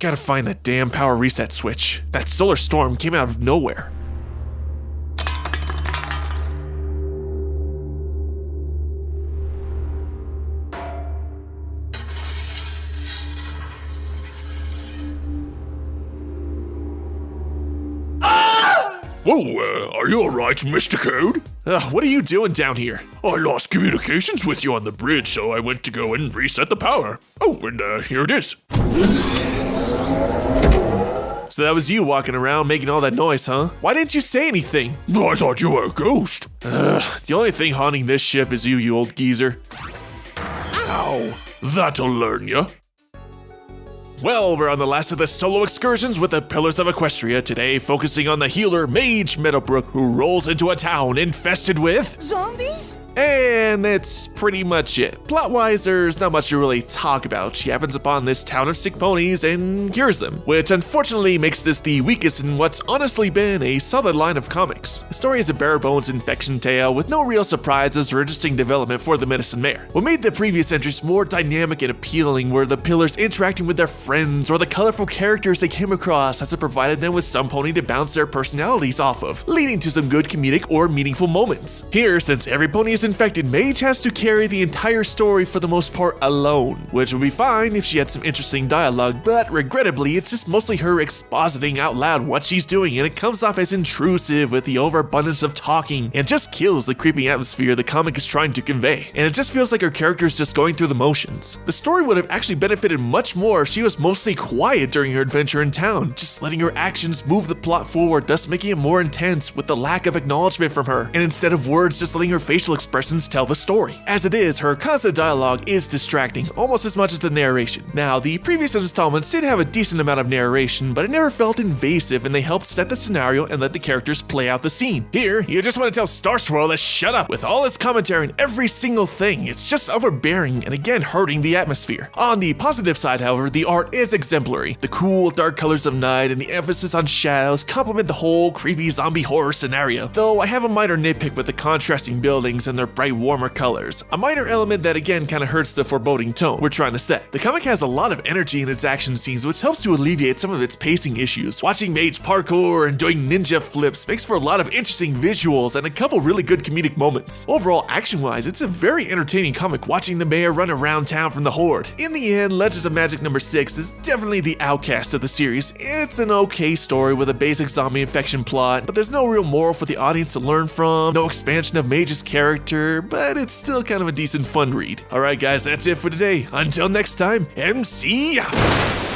Gotta find that damn power reset switch. That solar storm came out of nowhere. Whoa, are you alright, Mr. Code? What are you doing down here? I lost communications with you on the bridge, so I went to go and reset the power. Oh, and here it is. So that was you walking around making all that noise, huh? Why didn't you say anything? I thought you were a ghost. The only thing haunting this ship is you old geezer. Ow. That'll learn ya. Well, we're on the last of the solo excursions with the Pillars of Equestria, today focusing on the healer Mage Meadowbrook, who rolls into a town infested with zombies? And that's pretty much it. Plot-wise, there's not much to really talk about. She happens upon this town of sick ponies and cures them, which unfortunately makes this the weakest in what's honestly been a solid line of comics. The story is a bare-bones infection tale with no real surprises or interesting development for the Medicine Mare. What made the previous entries more dynamic and appealing were the pillars interacting with their friends or the colorful characters they came across, as it provided them with some pony to bounce their personalities off of, leading to some good comedic or meaningful moments. Here, since every pony is infected, Mage has to carry the entire story for the most part alone, which would be fine if she had some interesting dialogue, but regrettably it's just mostly her expositing out loud what she's doing, and it comes off as intrusive with the overabundance of talking and just kills the creepy atmosphere the comic is trying to convey, and it just feels like her character is just going through the motions. The story would have actually benefited much more if she was mostly quiet during her adventure in town, just letting her actions move the plot forward, thus making it more intense with the lack of acknowledgement from her, and instead of words, just letting her facial expressions tell the story. As it is, her constant dialogue is distracting, almost as much as the narration. Now, the previous installments did have a decent amount of narration, but it never felt invasive, and they helped set the scenario and let the characters play out the scene. Here, you just want to tell Star Swirl to shut up with all its commentary and every single thing. It's just overbearing and again hurting the atmosphere. On the positive side, however, the art is exemplary. The cool, dark colors of night and the emphasis on shadows complement the whole creepy zombie horror scenario, though I have a minor nitpick with the contrasting buildings and their bright warmer colors, a minor element that again kind of hurts the foreboding tone we're trying to set. The comic has a lot of energy in its action scenes, which helps to alleviate some of its pacing issues. Watching Mage parkour and doing ninja flips makes for a lot of interesting visuals and a couple really good comedic moments. Overall, action-wise, it's a very entertaining comic watching the mayor run around town from the Horde. In the end, Legends of Magic number 6 is definitely the outcast of the series. It's an okay story with a basic zombie infection plot, but there's no real moral for the audience to learn from, no expansion of Mage's character, but it's still kind of a decent fun read. Alright guys, that's it for today. Until next time, MC out!